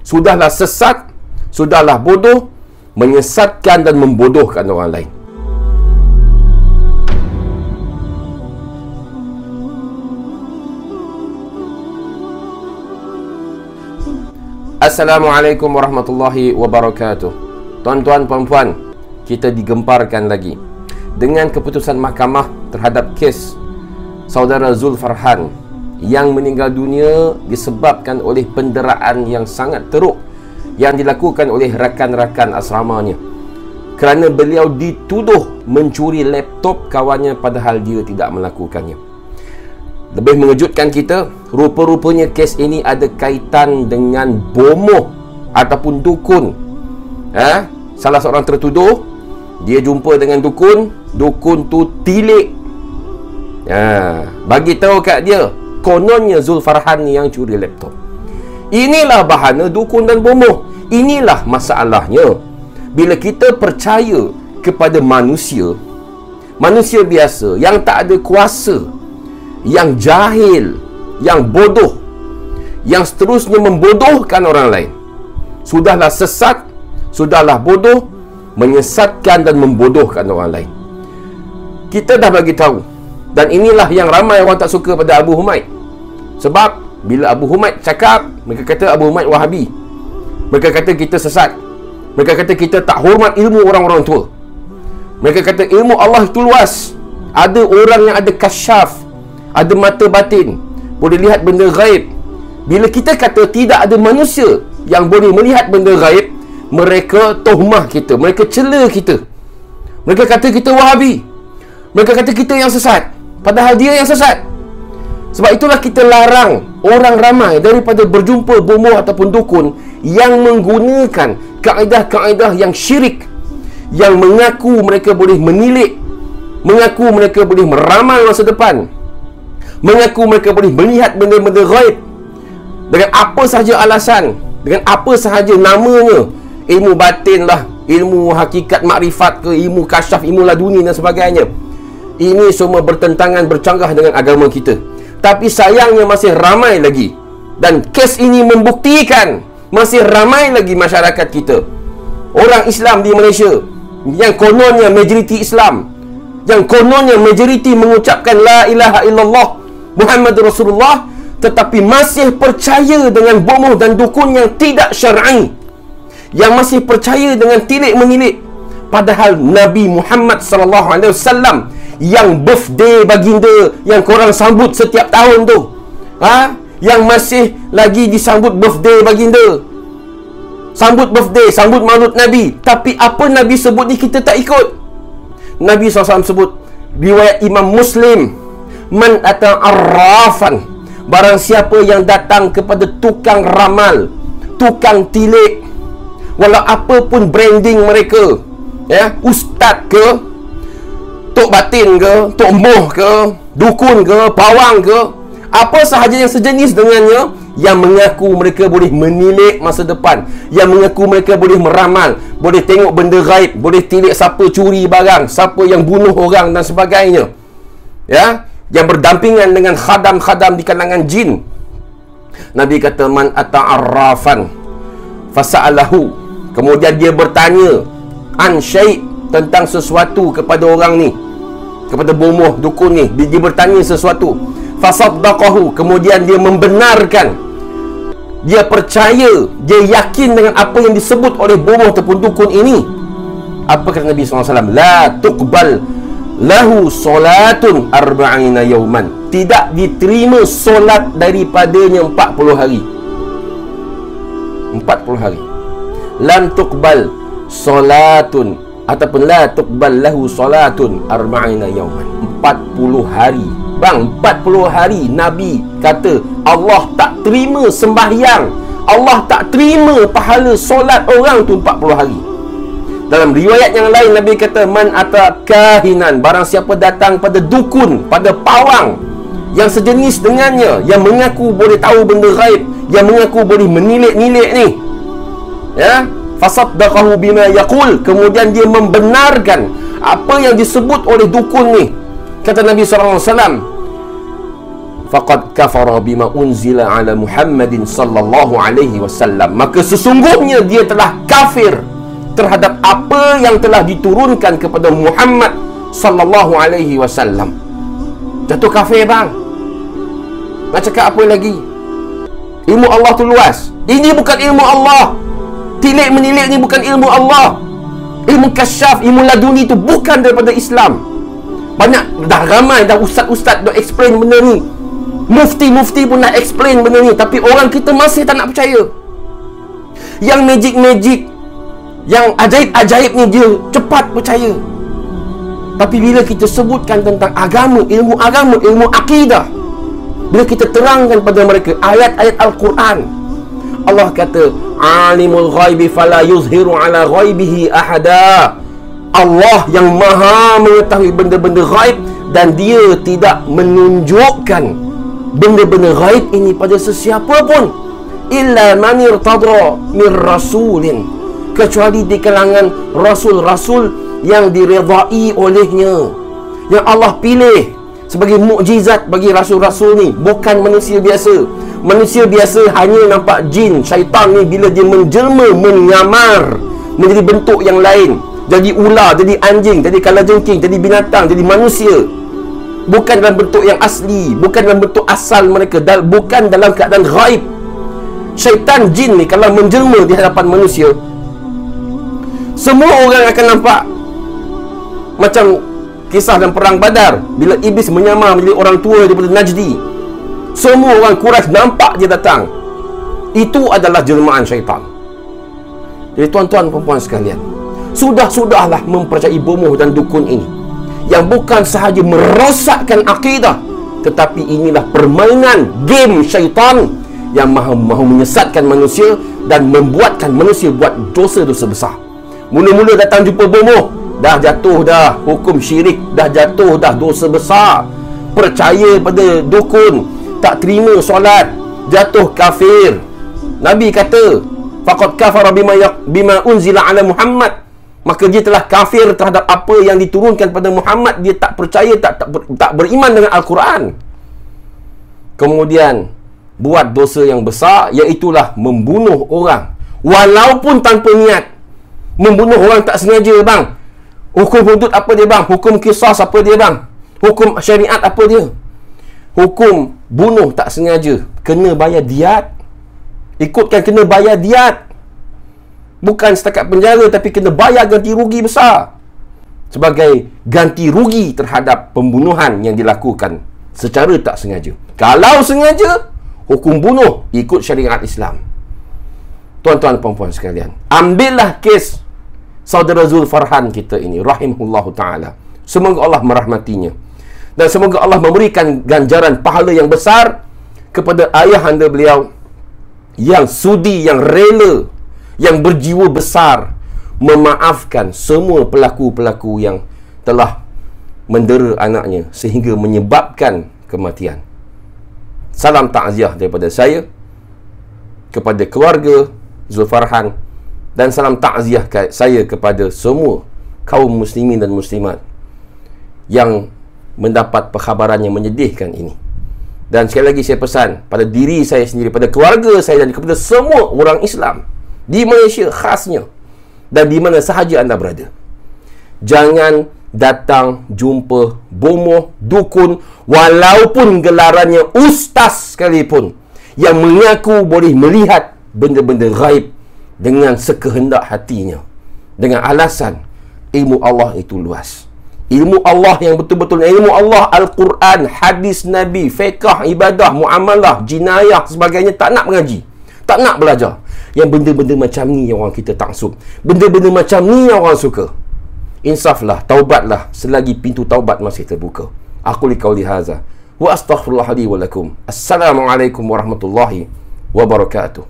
Sudahlah sesat, sudahlah bodoh, menyesatkan dan membodohkan orang lain. Assalamualaikum warahmatullahi wabarakatuh. Tuan-tuan, puan-puan, kita digemparkan lagi dengan keputusan mahkamah terhadap kes saudara Zulfarhan yang meninggal dunia disebabkan oleh penderaan yang sangat teruk yang dilakukan oleh rakan-rakan asramanya kerana beliau dituduh mencuri laptop kawannya padahal dia tidak melakukannya. Lebih mengejutkan kita, rupa-rupanya kes ini ada kaitan dengan bomoh ataupun dukun. Salah seorang tertuduh, dia jumpa dengan dukun, dukun tu tilik. Bagi tahu kat dia, kononnya Zulfarhan ni yang curi laptop. Inilah bahana dukun dan bomoh. Inilah masalahnya. Bila kita percaya kepada manusia biasa yang tak ada kuasa, yang jahil, yang bodoh, yang seterusnya membodohkan orang lain, sudahlah sesat, sudahlah bodoh, menyesatkan dan membodohkan orang lain. Kita dah bagi tahu, dan inilah yang ramai orang tak suka pada Abu Humaid. Sebab bila Abu Humaid cakap, mereka kata Abu Humaid Wahabi, mereka kata kita sesat, mereka kata kita tak hormat ilmu orang-orang tua, mereka kata ilmu Allah itu luas. Ada orang yang ada kasyaf, ada mata batin, boleh lihat benda gaib. Bila kita kata tidak ada manusia yang boleh melihat benda gaib, mereka tohmah kita, mereka cela kita, mereka kata kita Wahabi, mereka kata kita yang sesat, padahal dia yang sesat. Sebab itulah kita larang orang ramai daripada berjumpa bomoh ataupun dukun yang menggunakan kaedah-kaedah yang syirik, yang mengaku mereka boleh menilik, mengaku mereka boleh meramal masa depan, mengaku mereka boleh melihat benda-benda gaib dengan apa sahaja alasan, dengan apa sahaja namanya, ilmu batin lah, ilmu hakikat makrifat ke, ilmu kasyaf, ilmu laduni dan sebagainya. Ini semua bertentangan, bercanggah dengan agama kita. Tapi sayangnya masih ramai lagi, dan kes ini membuktikan masih ramai lagi masyarakat kita, orang Islam di Malaysia, yang kononnya majoriti Islam, yang kononnya majoriti mengucapkan La ilaha illallah Muhammad Rasulullah, tetapi masih percaya dengan bomoh dan dukun yang tidak syar'i, yang masih percaya dengan tilik menilik. Padahal Nabi Muhammad SAW yang birthday baginda yang korang sambut setiap tahun tu, yang masih lagi disambut birthday baginda, sambut birthday, sambut maulud Nabi, tapi apa Nabi sebut ni kita tak ikut. Nabi SAW sebut, riwayat Imam Muslim, man ata arrafan, barang siapa yang datang kepada tukang ramal, tukang tilik, walau apapun branding mereka, ustaz ke, tok batin ke, tok moh ke, dukun ke, pawang ke, apa sahaja yang sejenis dengannya, yang mengaku mereka boleh menilik masa depan, yang mengaku mereka boleh meramal, boleh tengok benda gaib, boleh tilik siapa curi barang, siapa yang bunuh orang dan sebagainya, yang berdampingan dengan khadam-khadam di kalangan jin. Nabi kata man ata'arrafan fasa'alahu, kemudian dia bertanya an syai' tentang sesuatu kepada orang ni, kepada bomoh dukun ni, dia bertanya sesuatu, fasaddaqahu, kemudian dia membenarkan, dia percaya, dia yakin dengan apa yang disebut oleh bomoh ataupun dukun ini. Apa kata Nabi SAW? La tuqbal lahu solatun arba'ina yawman, tidak diterima solat daripadanya 40 hari. 40 hari. Lam tuqbal solatun, ataupun la tuqbal lahu solatun arba'ina yawman, 40 hari. Bang, 40 hari Nabi kata Allah tak terima sembahyang, Allah tak terima pahala solat orang tu 40 hari. Dalam riwayat yang lain Nabi kata man ata kahinan, barang siapa datang pada dukun, pada pawang yang sejenis dengannya, yang mengaku boleh tahu benda gaib, yang mengaku boleh menilik-nilik ni, fasaddaqahu bima yaqul, kemudian dia membenarkan apa yang disebut oleh dukun ni. Kata Nabi SAW, faqad kafara bima unzila ala Muhammadin sallallahu alaihi wasallam. Maka sesungguhnya dia telah kafir terhadap apa yang telah diturunkan kepada Muhammad sallallahu alaihi wasallam. Jatuh kafir bang. Nak cakap apa lagi? Ilmu Allah tu luas. Ini bukan ilmu Allah. Tilik menilik ni bukan ilmu Allah. Ilmu kasyaf, ilmu laduni tu bukan daripada Islam. Banyak, dah ramai dah ustaz-ustaz dah explain benda ni. Mufti-mufti pun dah explain benda ni. Tapi orang kita masih tak nak percaya. Yang magic-magic, yang ajaib-ajaib ni dia cepat percaya. Tapi bila kita sebutkan tentang agama, ilmu akidah, bila kita terangkan pada mereka ayat-ayat Al-Quran, Allah kata, alimul ghaibi fala yuzhiru ala ghaibihi ahada. Allah yang maha mengetahui benda-benda ghaib, dan dia tidak menunjukkan benda-benda ghaib ini pada sesiapa pun, illa man irtada min rasulin, kecuali di kalangan rasul-rasul yang diredai olehnya, yang Allah pilih sebagai mukjizat bagi rasul-rasul ni. Bukan manusia biasa. Manusia biasa hanya nampak jin, syaitan ni bila dia menjelma, menyamar menjadi bentuk yang lain, jadi ular, jadi anjing, jadi kalajengking, jadi binatang, jadi manusia. Bukan dalam bentuk yang asli, bukan dalam bentuk asal mereka, bukan dalam keadaan ghaib. Syaitan jin ni kalau menjelma di hadapan manusia, semua orang akan nampak macam kisah dalam perang Badar, bila iblis menyamar menjadi orang tua daripada Najdi. Semua orang Quraisy nampak dia datang. Itu adalah jelmaan syaitan. Jadi tuan-tuan perempuan sekalian, sudahlah mempercayai bomoh dan dukun ini, yang bukan sahaja merosakkan akidah, tetapi inilah permainan game syaitan yang mahu menyesatkan manusia dan membuatkan manusia buat dosa-dosa besar. Mula-mula datang jumpa bomoh, dah jatuh dah hukum syirik, dah jatuh dah dosa besar. Percaya pada dukun, tak terima solat, jatuh kafir. Nabi kata, faqad kafara bima unzila ala Muhammad. Maka dia telah kafir terhadap apa yang diturunkan pada Muhammad. Dia tak percaya, tak beriman dengan Al-Quran. Kemudian buat dosa yang besar, iaitulah membunuh orang walaupun tanpa niat. Membunuh orang tak sengaja bang. Hukum hudud apa dia bang? Hukum qisas apa dia bang? Hukum syariat apa dia? Hukum bunuh tak sengaja, kena bayar diat. Ikutkan kena bayar diat. Bukan setakat penjara, tapi kena bayar ganti rugi besar, sebagai ganti rugi terhadap pembunuhan yang dilakukan secara tak sengaja. Kalau sengaja, hukum bunuh ikut syariat Islam. Tuan-tuan perempuan sekalian, ambillah kes saudara Zulfarhan kita ini, rahimahullahu ta'ala. Semoga Allah merahmatinya, dan semoga Allah memberikan ganjaran pahala yang besar kepada ayahanda beliau yang sudi, yang rela, yang berjiwa besar memaafkan semua pelaku-pelaku yang telah mendera anaknya sehingga menyebabkan kematian. Salam takziah daripada saya kepada keluarga Zulfarhan, dan salam takziah saya kepada semua kaum muslimin dan muslimat yang mendapat perkhabaran yang menyedihkan ini. Dan sekali lagi saya pesan pada diri saya sendiri, pada keluarga saya, dan kepada semua orang Islam di Malaysia khasnya, dan di mana sahaja anda berada, jangan datang jumpa bomoh, dukun, walaupun gelarannya ustaz sekalipun, yang mengaku boleh melihat benda-benda ghaib dengan sekehendak hatinya, dengan alasan ilmu Allah itu luas. Ilmu Allah yang betul-betul, ilmu Allah, Al-Quran, hadis Nabi, fiqh, ibadah, muamalah, jinayah, sebagainya, tak nak mengaji, tak nak belajar. Yang benda-benda macam ni yang orang kita taksub, benda-benda macam ni yang orang suka. Insaflah, taubatlah selagi pintu taubat masih terbuka. Aku liqauli hadza wa astaghfirullah li wa lakum. Assalamualaikum warahmatullahi wabarakatuh.